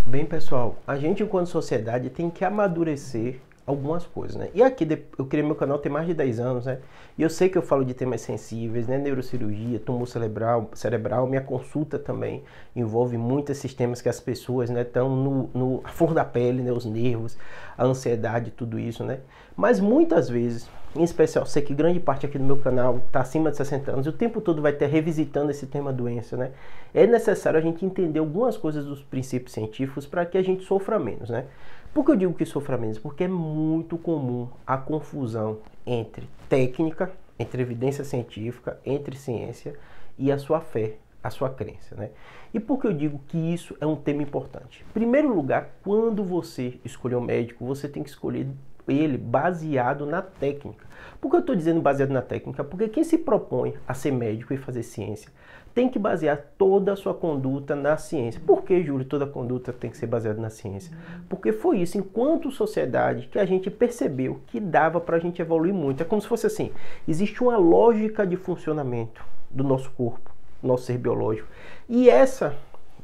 Bem, pessoal, a gente enquanto sociedade tem que amadurecer algumas coisas, né? E aqui eu criei meu canal tem mais de 10 anos, né? E eu sei que eu falo de temas sensíveis, né? Neurocirurgia, tumor cerebral, minha consulta também envolve muitos sistemas que as pessoas, né, estão a flor da pele, né? Os nervos, a ansiedade, tudo isso, né? Mas muitas vezes, em especial, sei que grande parte aqui do meu canal está acima de 60 anos, e o tempo todo vai estar revisitando esse tema doença, né? É necessário a gente entender algumas coisas dos princípios científicos para que a gente sofra menos, né? Por que eu digo que sofra menos? Porque é muito comum a confusão entre técnica, entre evidência científica, entre ciência e a sua fé, a sua crença, né? E por que eu digo que isso é um tema importante? Em primeiro lugar, quando você escolher um médico, você tem que escolher ele baseado na técnica. Por que eu estou dizendo baseado na técnica? Porque quem se propõe a ser médico e fazer ciência tem que basear toda a sua conduta na ciência. Por que, Júlio, toda a conduta tem que ser baseada na ciência? Porque foi isso, enquanto sociedade, que a gente percebeu que dava para a gente evoluir muito. É como se fosse assim, existe uma lógica de funcionamento do nosso corpo, nosso ser biológico. E essa,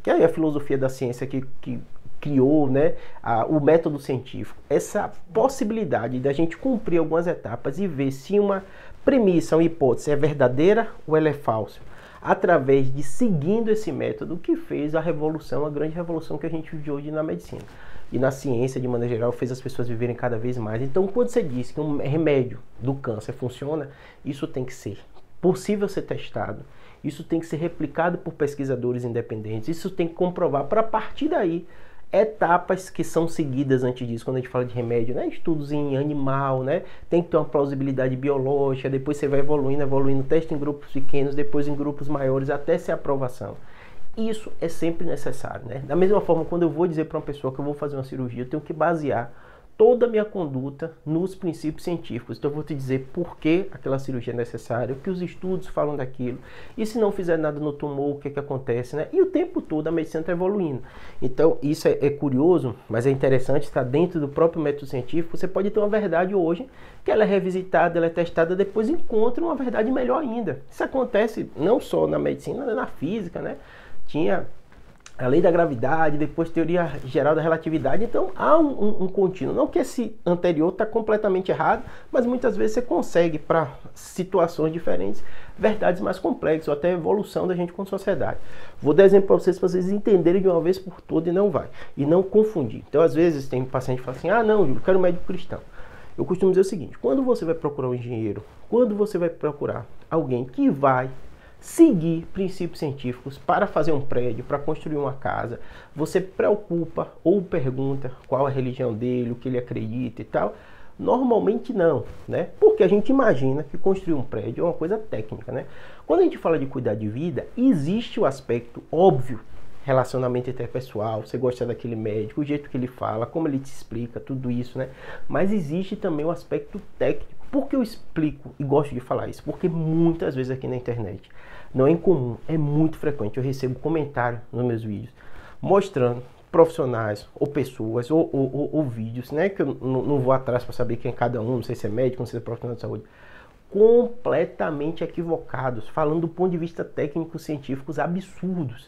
que é a filosofia da ciência que criou, né, o método científico, essa possibilidade da gente cumprir algumas etapas e ver se uma premissa, uma hipótese é verdadeira ou ela é falsa, através de seguindo esse método que fez a revolução, a grande revolução que a gente vive hoje na medicina. E na ciência, de maneira geral, fez as pessoas viverem cada vez mais. Então, quando você diz que um remédio do câncer funciona, isso tem que ser possível ser testado, isso tem que ser replicado por pesquisadores independentes, isso tem que comprovar para, a partir daí, etapas que são seguidas antes disso, quando a gente fala de remédio, né? Estudos em animal, né? Tem que ter uma plausibilidade biológica, depois você vai evoluindo, teste em grupos pequenos, depois em grupos maiores, até ser aprovação. Isso é sempre necessário, né? Da mesma forma, quando eu vou dizer para uma pessoa que eu vou fazer uma cirurgia, eu tenho que basear toda a minha conduta nos princípios científicos. Então eu vou te dizer por que aquela cirurgia é necessária, o que os estudos falam daquilo, e se não fizer nada no tumor, o que acontece, né? E o tempo todo a medicina está evoluindo. Então isso é curioso, mas é interessante, está dentro do próprio método científico. Você pode ter uma verdade hoje, que ela é revisitada, ela é testada, depois encontra uma verdade melhor ainda. Isso acontece não só na medicina, mas na física, né? Tinha a lei da gravidade, depois teoria geral da relatividade. Então há um contínuo. Não que esse anterior está completamente errado, mas muitas vezes você consegue, para situações diferentes, verdades mais complexas, ou até evolução da gente como sociedade. Vou dar exemplo para vocês entenderem de uma vez por todas e não vai. E não confundir. Então às vezes tem paciente que fala assim, ah não, Júlio, eu quero um médico cristão. Eu costumo dizer o seguinte, quando você vai procurar um engenheiro, quando você vai procurar alguém que vai seguir princípios científicos para fazer um prédio, para construir uma casa, você preocupa ou pergunta qual a religião dele, o que ele acredita e tal? Normalmente não, né? Porque a gente imagina que construir um prédio é uma coisa técnica, né? Quando a gente fala de cuidar de vida, existe o aspecto óbvio, relacionamento interpessoal, você gosta daquele médico, o jeito que ele fala, como ele te explica, tudo isso, né? Mas existe também o aspecto técnico. Por que eu explico e gosto de falar isso? Porque muitas vezes aqui na internet, não é incomum, é muito frequente, eu recebo comentário nos meus vídeos mostrando profissionais ou pessoas ou vídeos, né, que eu não vou atrás para saber quem é cada um, não sei se é médico, não sei se é profissional de saúde, completamente equivocados, falando do ponto de vista técnico-científicos absurdos.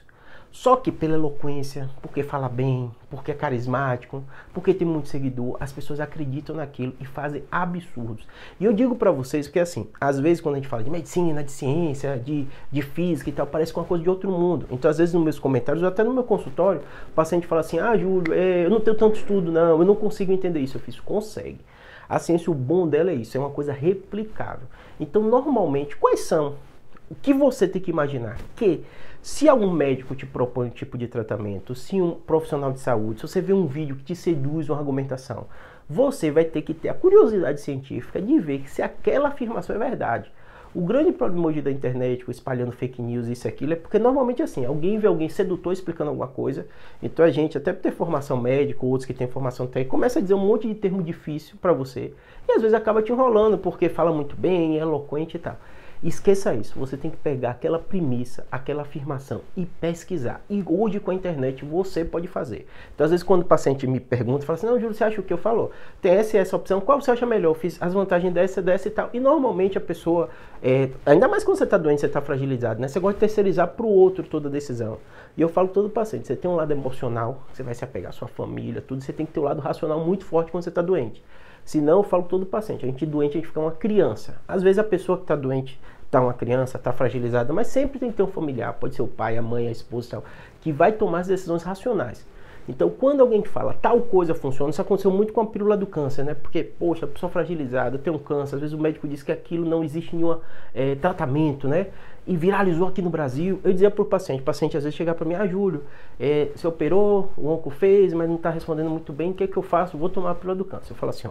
Só que pela eloquência, porque fala bem, porque é carismático, porque tem muito seguidor, as pessoas acreditam naquilo e fazem absurdos. E eu digo pra vocês que assim, às vezes quando a gente fala de medicina, de ciência, de física e tal, parece que é uma coisa de outro mundo. Então às vezes nos meus comentários, ou até no meu consultório, o paciente fala assim, ah Júlio, eu não tenho tanto estudo não, eu não consigo entender isso. Eu fiz, consegue. A ciência, o bom dela é isso, é uma coisa replicável. Então normalmente, quais são? O que você tem que imaginar? Que se algum médico te propõe um tipo de tratamento, se um profissional de saúde, se você vê um vídeo que te seduz uma argumentação, você vai ter que ter a curiosidade científica de ver se aquela afirmação é verdade. O grande problema hoje da internet, espalhando fake news, isso e aquilo, é porque normalmente assim, alguém vê alguém sedutor explicando alguma coisa, então a gente, até por ter formação médica, outros que têm formação técnica, começa a dizer um monte de termo difícil para você, e às vezes acaba te enrolando, porque fala muito bem, é eloquente e tal. Esqueça isso, você tem que pegar aquela premissa, aquela afirmação e pesquisar. E hoje com a internet você pode fazer. Então às vezes quando o paciente me pergunta, fala assim, não, Júlio, você acha o que eu falo? Tem essa opção, qual você acha melhor? Eu fiz as vantagens dessa e tal. E normalmente a pessoa, ainda mais quando você está doente, você está fragilizado, né? Você gosta de terceirizar para o outro toda a decisão. E eu falo todo paciente, você tem um lado emocional, você vai se apegar à sua família, tudo, você tem que ter um lado racional muito forte quando você está doente. Senão, eu falo todo paciente, a gente doente, a gente fica uma criança. Às vezes a pessoa que está doente está uma criança, está fragilizada, mas sempre tem que ter um familiar, pode ser o pai, a mãe, a esposa e tal, que vai tomar as decisões racionais. Então, quando alguém te fala, tal coisa funciona, isso aconteceu muito com a pílula do câncer, né? Porque, poxa, a pessoa fragilizada, tem um câncer, às vezes o médico diz que aquilo não existe nenhum tratamento, né? E viralizou aqui no Brasil. Eu dizia para o paciente às vezes chegar para mim, Júlio, você operou, o onco fez, mas não está respondendo muito bem, o que é que eu faço? Vou tomar a pílula do câncer. Eu falo assim,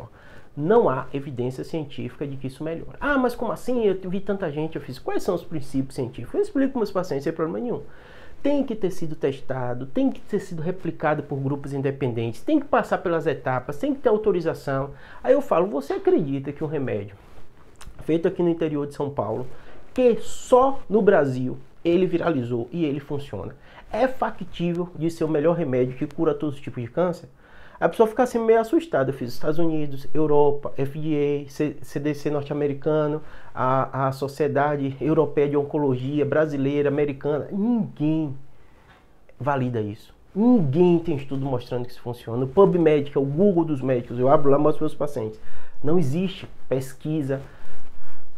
não há evidência científica de que isso melhora. Mas como assim? Eu vi tanta gente, eu fiz. Quais são os princípios científicos? Eu explico para meus pacientes sem problema nenhum. Tem que ter sido testado, tem que ter sido replicado por grupos independentes, tem que passar pelas etapas, tem que ter autorização. Aí eu falo, você acredita que um remédio feito aqui no interior de São Paulo, que só no Brasil ele viralizou e ele funciona, é factível de ser o melhor remédio que cura todos os tipos de câncer? A pessoa fica assim meio assustada. Eu fiz Estados Unidos, Europa, FDA, CDC norte-americano, a Sociedade Europeia de Oncologia, brasileira, americana. Ninguém valida isso. Ninguém tem estudo mostrando que isso funciona. O PubMed, que é o Google dos médicos, eu abro lá e mostro para os meus pacientes. Não existe pesquisa.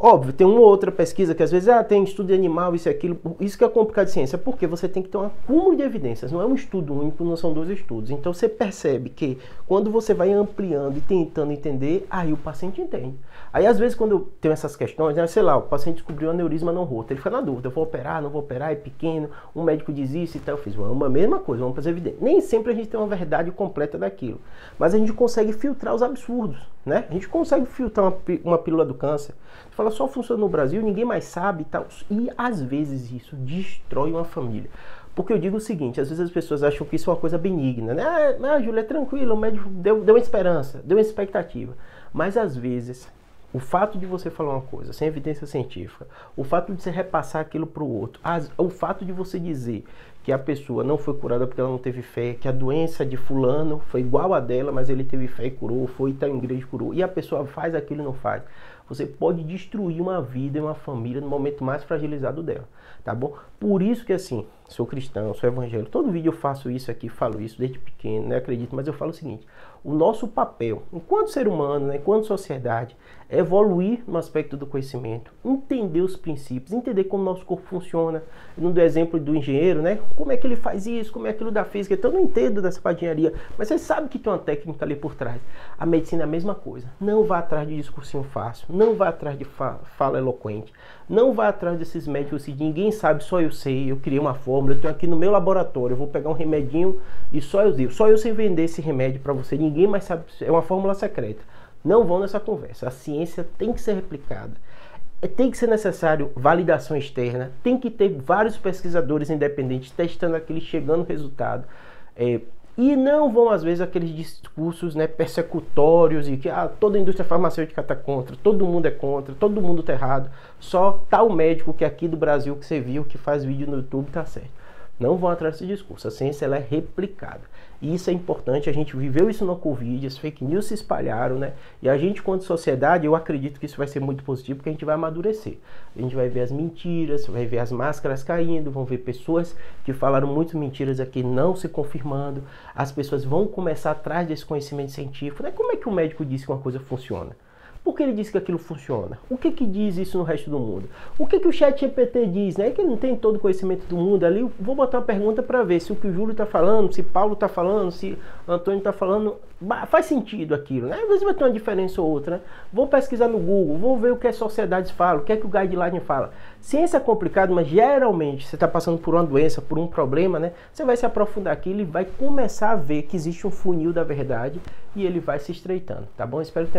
Óbvio, tem uma ou outra pesquisa que às vezes tem estudo de animal, isso e aquilo. Isso que é complicado de ciência, porque você tem que ter um acúmulo de evidências, não é um estudo único, não são dois estudos. Então você percebe que quando você vai ampliando e tentando entender, aí o paciente entende. Aí às vezes quando eu tenho essas questões, sei lá, o paciente descobriu um aneurisma não roto, ele fica na dúvida, eu vou operar, não vou operar, é pequeno, um médico diz isso e tal, eu fiz uma mesma coisa, vamos fazer evidência. Nem sempre a gente tem uma verdade completa daquilo, mas a gente consegue filtrar os absurdos, né? A gente consegue filtrar uma pílula do câncer. Você fala, só funciona no Brasil, ninguém mais sabe e tal. E às vezes isso destrói uma família. Porque eu digo o seguinte, às vezes as pessoas acham que isso é uma coisa benigna, né? Júlia, é tranquilo, o médico deu uma esperança, deu uma expectativa. Mas às vezes, o fato de você falar uma coisa sem evidência científica, o fato de você repassar aquilo para o outro, o fato de você dizer que a pessoa não foi curada porque ela não teve fé, que a doença de fulano foi igual a dela, mas ele teve fé e curou, foi estar em igreja e curou, e a pessoa faz aquilo e não faz. Você pode destruir uma vida e uma família no momento mais fragilizado dela, tá bom? Por isso que assim, sou cristão, sou evangélico, todo vídeo eu faço isso aqui, falo isso desde pequeno, né? Acredito, mas eu falo o seguinte, o nosso papel, enquanto ser humano, né, enquanto sociedade, é evoluir no aspecto do conhecimento, entender os princípios, entender como o nosso corpo funciona. Eu não dou exemplo do engenheiro, né? Como é que ele faz isso, como é aquilo da física, então eu não entendo dessa parte de engenharia, mas você sabe que tem uma técnica ali por trás. A medicina é a mesma coisa, não vá atrás de discursinho fácil, não vá atrás de fala eloquente, não vá atrás desses médicos que ninguém sabe, só eu sei, eu criei uma fórmula, eu tenho aqui no meu laboratório, eu vou pegar um remedinho e só eu sei vender esse remédio para você, ninguém mais sabe, é uma fórmula secreta. Não vão nessa conversa, a ciência tem que ser replicada, tem que ser necessário validação externa, tem que ter vários pesquisadores independentes testando aquilo, chegando no resultado, e não vão às vezes aqueles discursos, né, persecutórios e que toda a indústria farmacêutica está contra, todo mundo é contra, todo mundo está errado, só tal médico que aqui do Brasil que você viu que faz vídeo no YouTube está certo. Não vão atrás desse discurso, a ciência ela é replicada. E isso é importante, a gente viveu isso no Covid, as fake news se espalharam, né? E a gente, quanto sociedade, eu acredito que isso vai ser muito positivo, porque a gente vai amadurecer. A gente vai ver as mentiras, vai ver as máscaras caindo, vão ver pessoas que falaram muitas mentiras aqui não se confirmando. As pessoas vão começar atrás desse conhecimento científico, né? Como é que o médico diz que uma coisa funciona? Por que ele diz que aquilo funciona? O que que diz isso no resto do mundo? O que que o ChatGPT diz, né? Que ele não tem todo o conhecimento do mundo ali. Vou botar uma pergunta para ver se o que o Júlio está falando, se Paulo está falando, se Antônio está falando, faz sentido aquilo, né? Às vezes vai ter uma diferença ou outra, né? Vou pesquisar no Google, vou ver o que as sociedades falam, o que é que o guideline fala. Ciência é complicado, mas geralmente você está passando por uma doença, por um problema, né? Você vai se aprofundar aqui, ele vai começar a ver que existe um funil da verdade e ele vai se estreitando, tá bom? Espero que